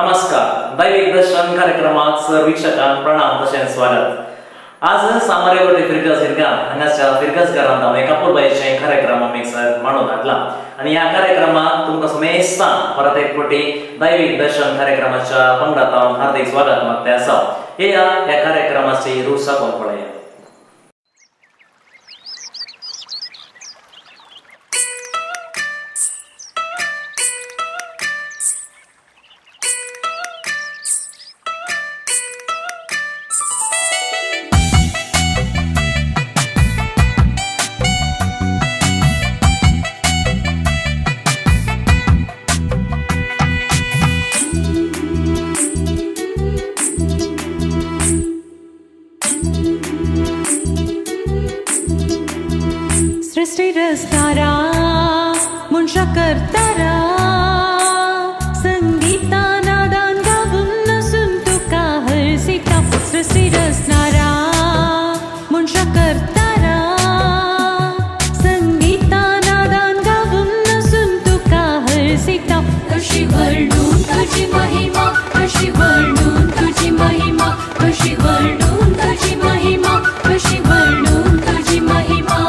नमस्कार. दैविक दर्शन कार्यक्रमात सर वीक्षकांक प्रणाम तशेंच स्वागत. आज सामरे गोटे फिरकस हिरगां हांगाच्या फिरकसकारांत हांवें कापूरबायेचें कार्यक्रम आमीसर मांडून हाडला आनी ह्या कार्यक्रमात तुमकां समेस्तां परत एक फावटी दैविक दर्शन कार्यक्रमाच्या पंगडात हांव हार्दिक स्वागत मागता आसा. ह्या कार्यक्रमाची रूच साकून पळया. सृष्टि रचणारा मनशा करतारा संगीता नादान गावून नसून तुका हरसिता. सृष्टि रचणारा मनशा करतारा संगीता नादान गावून नसून तुका हरसिता. कशी वर्णून तुझी महिमा, कशी वर्णून तुझी महिमा, कशी वर्णून तुझी महिमा, कशी वर्णून तुझी महिमा.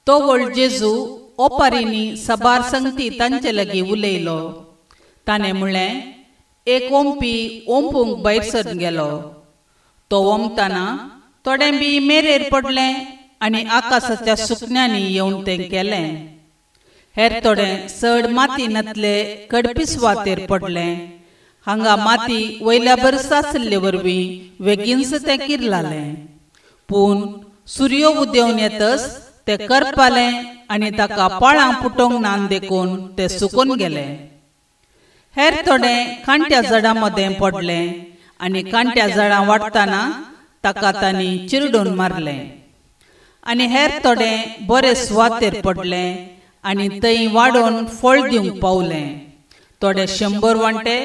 तो व्हड जेजू ओपारीनी सबार संगती तांचे लागीं उलयलो. ताणें म्हणलें, एक ओंपी ओंपूंक भायर सरून गेलो. तो ओंपतना थोडें बी मेरेर पडलें आनी आकाशाच्या सुकण्यांनी येवन तें केलें. हेर थोडें चड मातीनांतले कडपी सुवातेर पडलें. हांगा माती वयल्या बरस आसले वरवीं बेगीनच तें किरलालें. पूण सूर्य उदेंवन येतच ते करपालें आनी ताका पाळां पुटोंक नान देखून ते सुकून गेलें. हेर थोडें कांट्या झाडां मदें पडलें आनी कांट्या झाडां वाडटाना ताका तांणी चिरडून मारलें. आनी हेर थोडे बरे सुवातेर पडले आनी थंय वाडोवन फळ दिवंक पावले. थोडे 100 वांटे,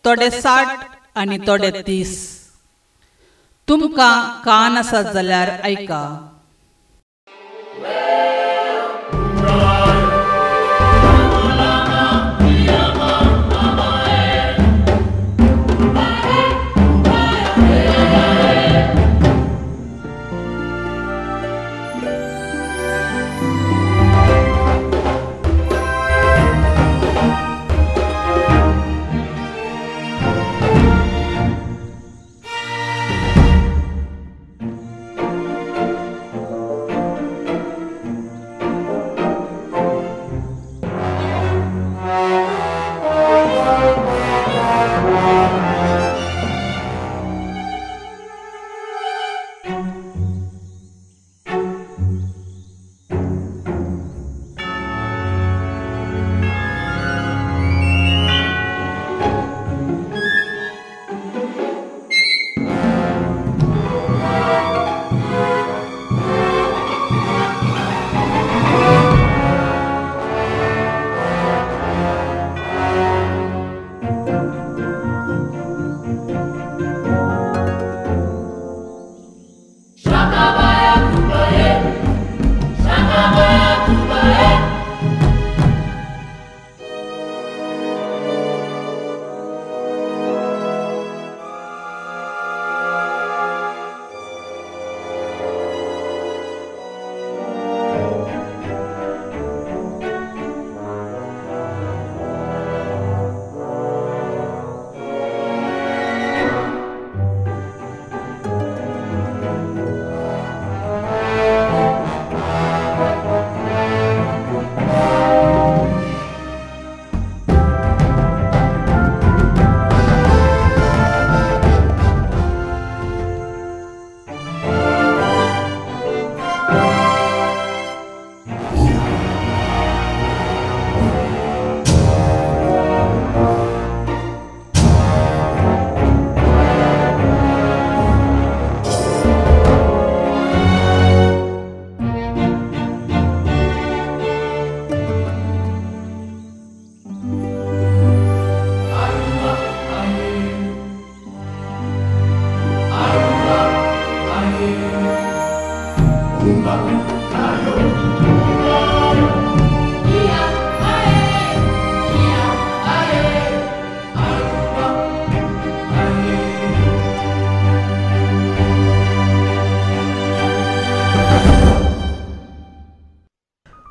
थोडे 60 आनी थोडे 30. तुमकां कान आसात जाल्यार ऐका.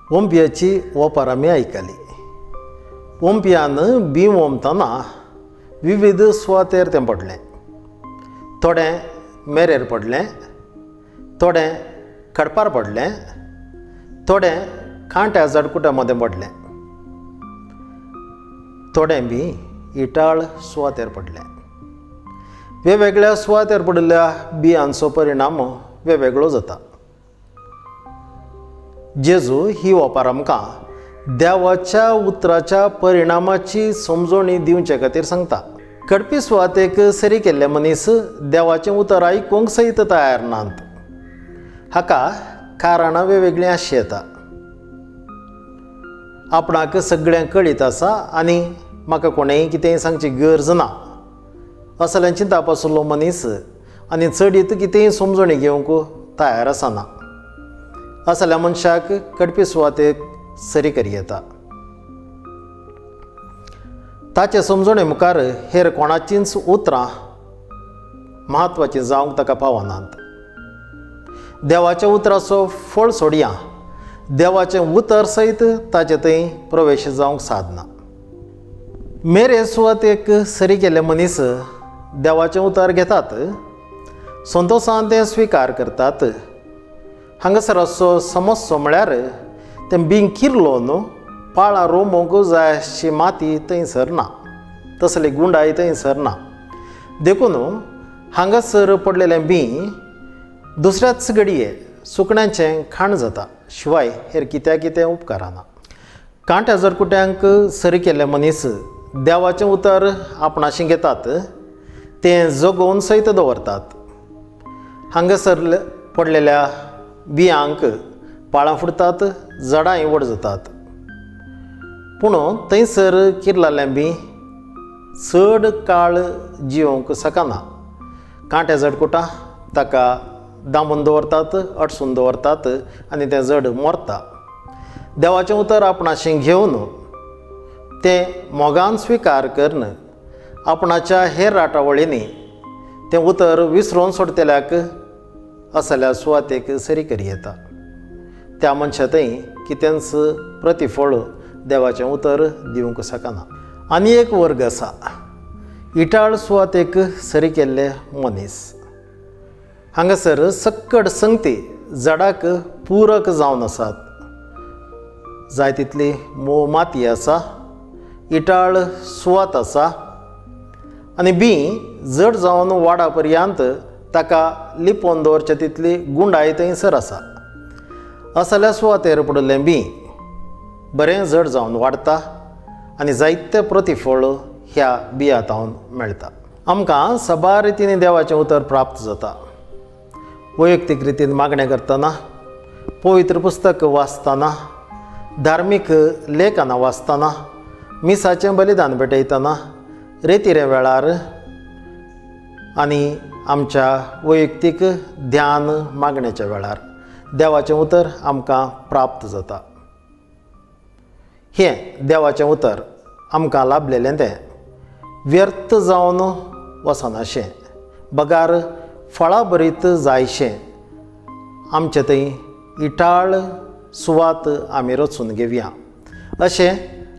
ओंपियाची ओपार आमी आयकली. ओंपियान बीं ओंपतना विविध सुवातेर तें पडलें. थोडें मेरेर पडलें, थोडें कडपार पडलें, थोडें कांट्या जडकुट्या मदें पडलें, थोडें बी इटाळ सुवातेर पडलें. वेगवेगळ्या सुवातेर पडिल्ल्या बियांचो परिणाम वेगवेगळो जाता. जेजू ही ओपार आमकां देवाच्या उतराच्या परिणामाची समजणी दिवचे खातीर सांगता. कडपी सुवातेक सरी केल्ले मनीस देवाचें उतर आयकूंक सयत तयार नात. हाका कारणां वेगवेगळीं आसची येता. आपणाक सगळें कळीत आसा आनी म्हाका कोणेंय कितेंय सांगची गरज ना असलें चिंतप आशिल्लो मनीस आनी चडीत कितेंय समजणी घेवंक तयार आसना. असल्या मनशाक कडपी सुवातेक सरी करी येता. ताचे समजणे मुखार हेर कोणाचींच उतरां म्हत्वाचीं जावंक ताका पावनात. देवाच्या उतराचो फळ सोडया देवाचें उतर सयत ताचे थंय प्रवेश जावंक साधना. मेरे सुवातेक सरी केल्ले मनीस देवाचें उतर घेतात, संतोशान तें स्विकार करतात. हांगासर असो समस्या म्हळ्यार तें बीं किरलोन पाळां रोमूंक जाय आसची माती थंयसर ना, तसली गुंडाय थंयसर ना. देखून हांगासर पडलेलें बीं दुसऱ्याच घडये सुकण्यांचें खाण जाता, शिवाय हेर कितें उपकारना. कांट्या जडकुट्यांक सरी केल्ले मनीस देवाचें उतर आपणाशीं घेतात, तें जगोवन सयत दवरतात. हांगासर पडलेल्या बियांक पाळां फुटतात, झाडांय व्हड जातात. पूण थंयसर किर्लालें बी चड काळ जिवंक शकना. कांटे जडकुटा ताका दामून दवरतात, अडसून दवरतात आनी तें जड मरता. देवाचें उतर आपणाचें घेवन तें मोगान स्विकार करन आपणाच्या हेर राटावळींनी तें उतर विसरून सोडतल्याक असल्या सुवातेक सरी करी येता. त्या मनशा थंय कितेंच प्रतिफळ देवाचें उतर दिवंक शकना. आनी एक वर्ग आसा, इटाळ सुवातेक सरी केल्ले मनीस. हांगासर सक्कड संगती झाडाक पुरक जावन आसात. जाय तितली मोव माती आसा, इटाळ सुवात आसा आनी बी जड जावन वाडा पर्यंत ताका लिपोवन दवरचे तितली गुंडाय थंयसर आसा. असल्या सुवातेर पडिल्लें बी बरें जड जावन वाडटा आनी जायते प्रतिफळ ह्या बियांतावन मेळटा. आमकां सबार रितींनी देवाचें उतर प्राप्त जाता. वैयक्तीक रितीन मागणें करतना, पवित्र पुस्तक वाचतना, धार्मीक लेखनां वाचतना, मिसाचें बलिदान भेटयतना, रेतिरे वेळार आनी आमच्या वैयक्तीक ध्यान मागणेच्या वेळार देवाचें उतर आमकां प्राप्त जाता. हें देवाचें उतर आमकां लाभलेलें तें व्यर्थ जावन वचनाशें, बगार फळां भरीत जायशें आमचे थंय इटाळ सुवात आमी रचून घेवया. अशें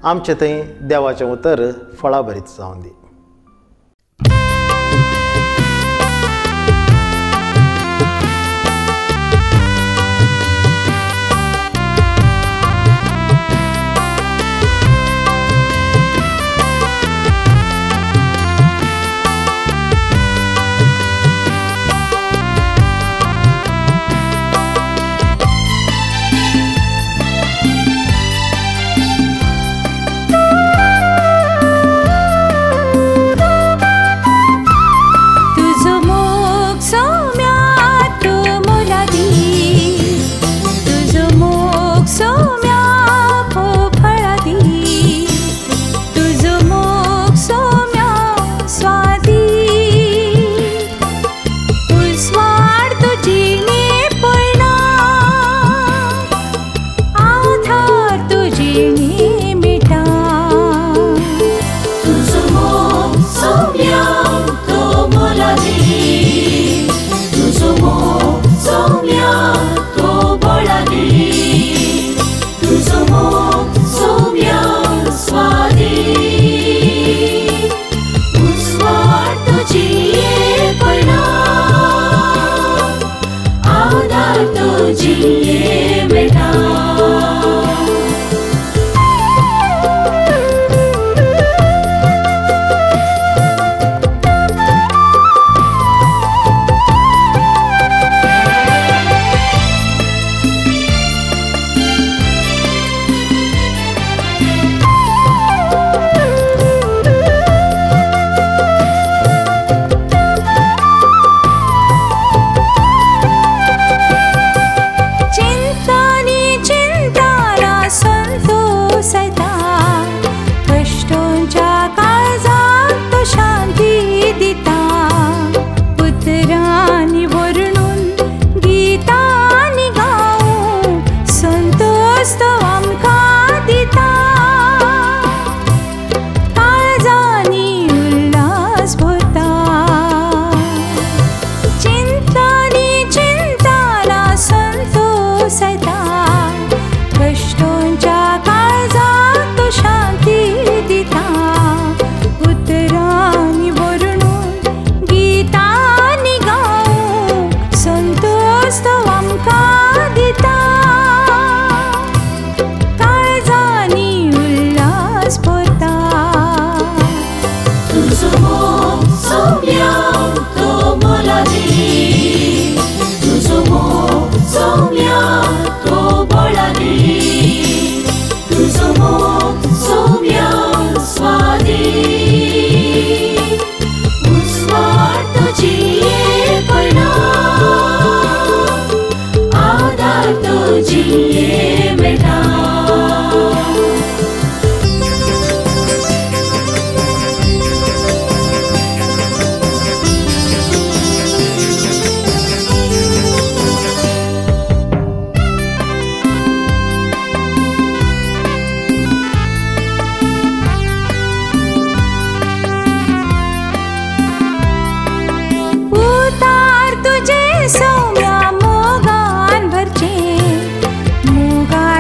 आमचे थंय देवाचें उतर फळां भरीत जावन दी.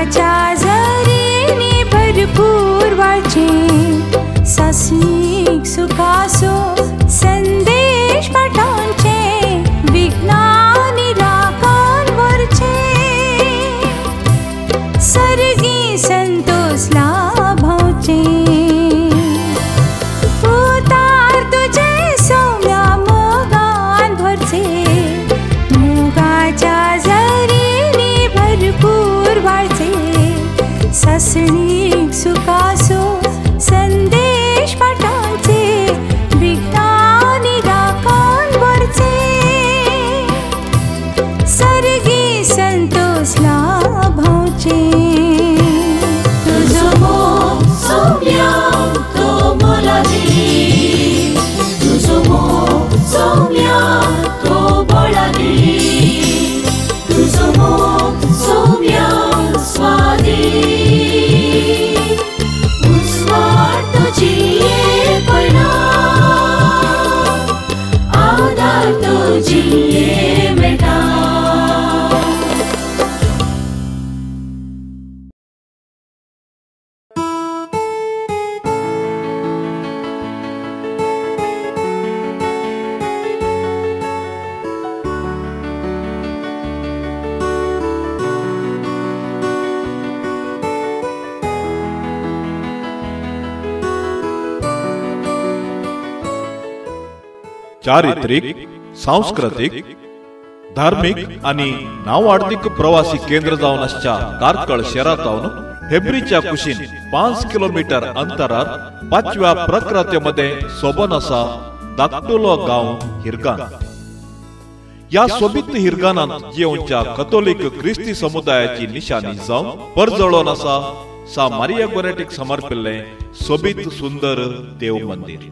मुगाच्या झरीने भरपूर वाळचे सासणीक सुखासो संदेश पाठवचे विज्ञानी राखण वरचे सर्गी संतोष लाभवचे उतार तुझे सौम्या मोगान भरचे मुगाच्या झरीने भरपूर वाळचे सासणीक सुखासो संदेश पाठवचे विज्ञानी राखण वरचे सर्गी संतोष लाभवचे तुझो मोग सौम्या तो मोलादी तुझो मोग सौम्या तो बळादी तुझो मोग सौम्या स्वादी उस्वार तुझी येपणा आधार तुझी ये मेटा चारित्रिक, सांस्कृतिक, धार्मिक आणि नावार्थिक प्रवासी केंद्र जावन आसच्या कारकळ शहरांतून हेब्रीच्या कुशीन 5 किलोमीटर अंतरार 5व्या प्रक्रातेमध्ये सोबन आसा धाकटुलो गांव हिरगान. या सोबीत हिरगानांत जेवच्या कथोलिक क्रिस्ती समुदायाची निशाणी जावन परजळोन आसा सा मारिया गोरेटीक समर्पिल्ले सोबीत सुंदर देव मंदिर.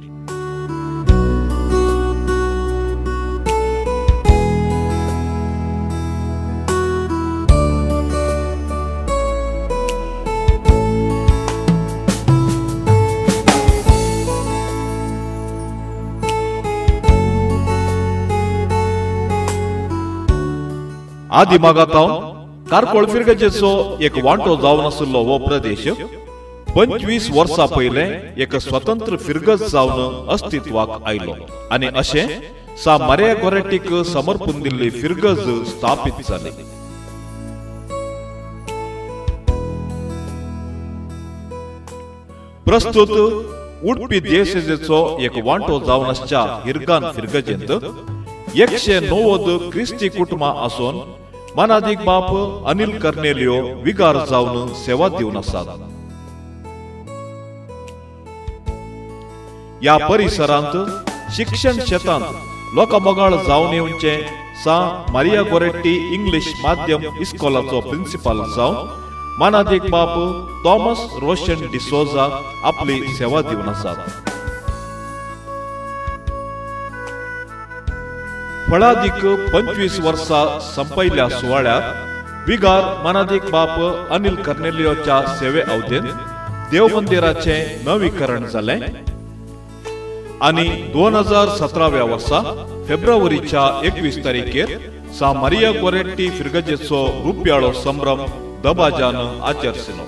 आदि मागातावन कारकोळ फिरगजेचो एक वांटो जावन आशिल्लो हो प्रदेश 25 वर्सां पयले एक स्वतंत्र फिरगज जावन अस्तित्वाक आयलो आनी अशें सा मारिया गोरेटीक समर्पून दिल्ली फिरगज स्थापीत जाली. प्रस्तुत उडपी देशेचो एक वांटो जावन आसच्या हिरगान फिरगजेंत 190 क्रिस्ती कुटुंबां आसून मनादीक बाप अनिल कर्नेलियो विगार जावन सेवा दिवन आसात. या परिसरांत शिक्षण क्षेत्रांत लोकमोगाळ जावन येवचे सा मारिया गोरेटी इंग्लिश माध्यम इस्कॉलाचो प्रिन्सिपल जावन मनादीक बाप थॉमस रोशन डिसोजा आपली सेवा दिवन आसात. फळादीक 25 वर्सां संपयल्या सुवाळ्यात विगार मनादीक बाप अनिल कर्नेलियोच्या सेवे अवधेंत देव मंदिराचे नवीकरण जाले आनी 2017व्या वर्सा फेब्रुवारीच्या 21 तारखेर सा मारिया गोरेटी फिरगजेचो रुप्याळो संभ्रम दबाजान आचरसिलो.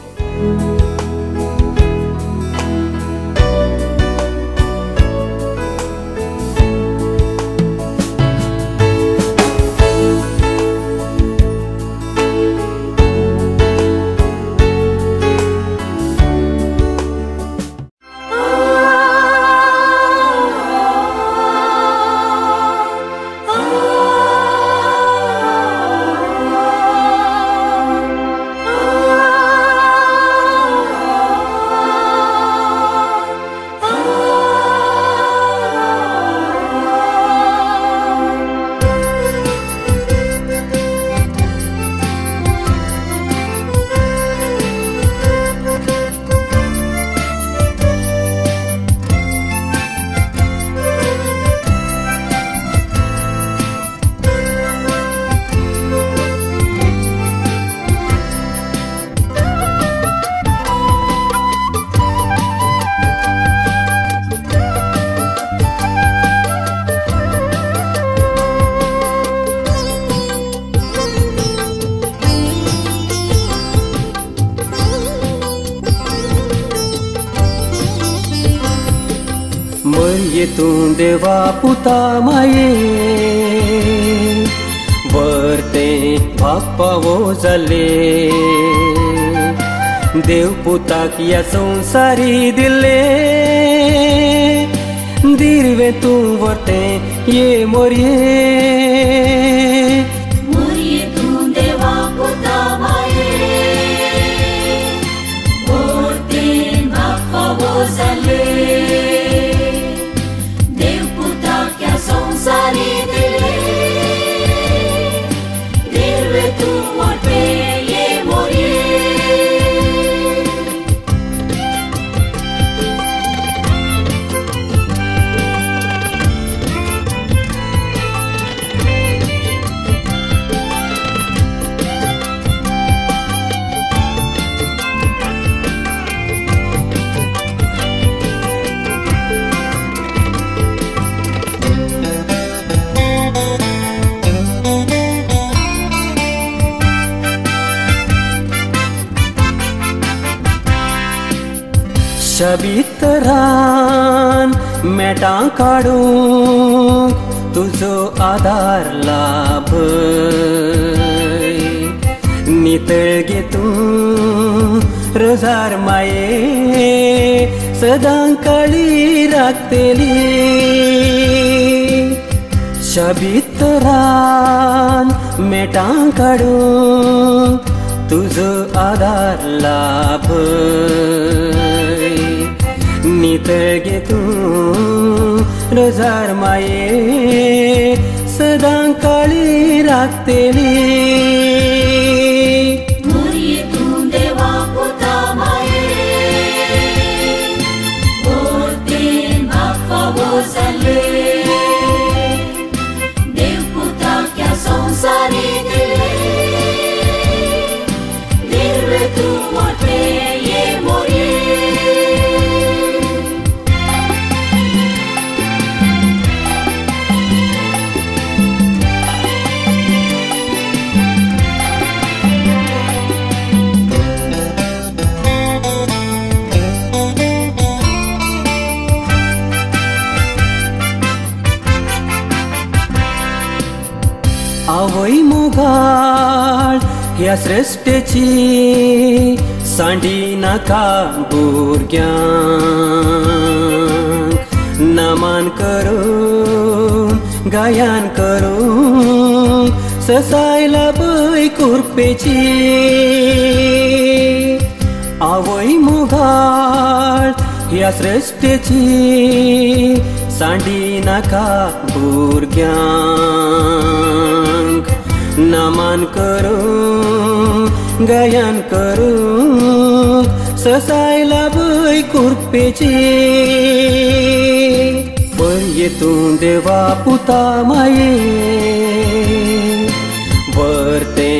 बरये तूं देवा पुता माये वरते बाप्पावो जाले देव पुताक या संसारी दिले दिरवे तूं वरते ये मोरये तूं देवा पुता माये वरते बाप्पावो जाले देव पुताक या संसारी दिले दिरवे तूं वरते ये मोरये शबितरान मेटां काडूंक तुजो आदार लाभ नितळगे तूं रोजार माये सदां काळी राखतली शबितरान मेटां काडूंक तुजो आदार लाभ नितळगे तूं रोजार माये सदां काळी राखतली तूं देवा पुता माये वरते बाप्पावो जाले देव पुताक या संसारी दिले दिरवे तूं वरते ये मोरये आवय मोगाळ ह्या सृश्टेची सांडी नाका भुरग्यांक नमान करून गायन करून ससायला बय कुरपेची आवय मोगाळ ह्या सृश्टेची सांडी नाका भुरग्यांक नमान करून गायन करून ससायला बय कुरपेची बरये तूं देवा पुता माये वरते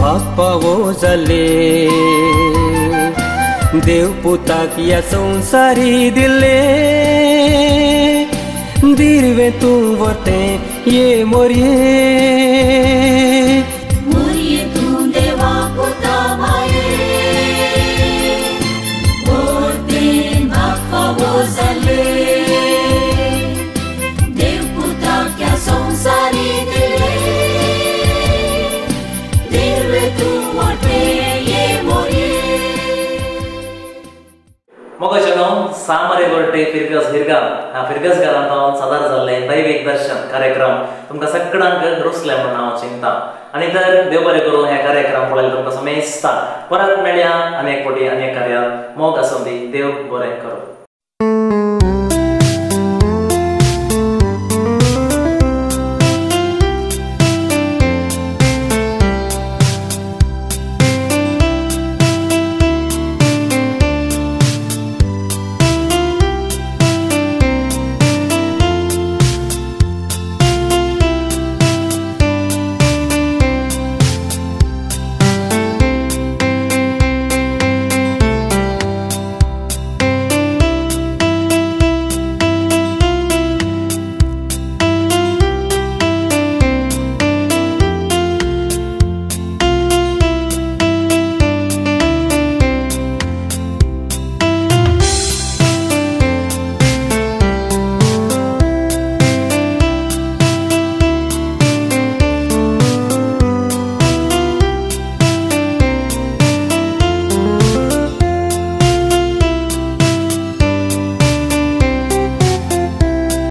बाप्पावो जाले देव पुताक या संसारी दिले दिरवे तूं वरते ये मोरये तूं देवा पुता माये वरते बाप्पावो जाले देव पुताक या संसारी दिले दिरवे तूं वरते ये मोरये मोगाचनो सामरे गोरटे फिरगस हिरगा ह्या फिरगस घरांत सदार जाल्ले दैवीक दर्शन कार्यक्रम तुमकां सगळ्यांक रुचले म्हणून हांव चिंता आनी तर देव बरें करूं हे कार्यक्रम पळयले तुमकां समेजता परत मेळया आनी एक फावटी आनी एक कार्यात मोग आसूं दी देव बरें करूं.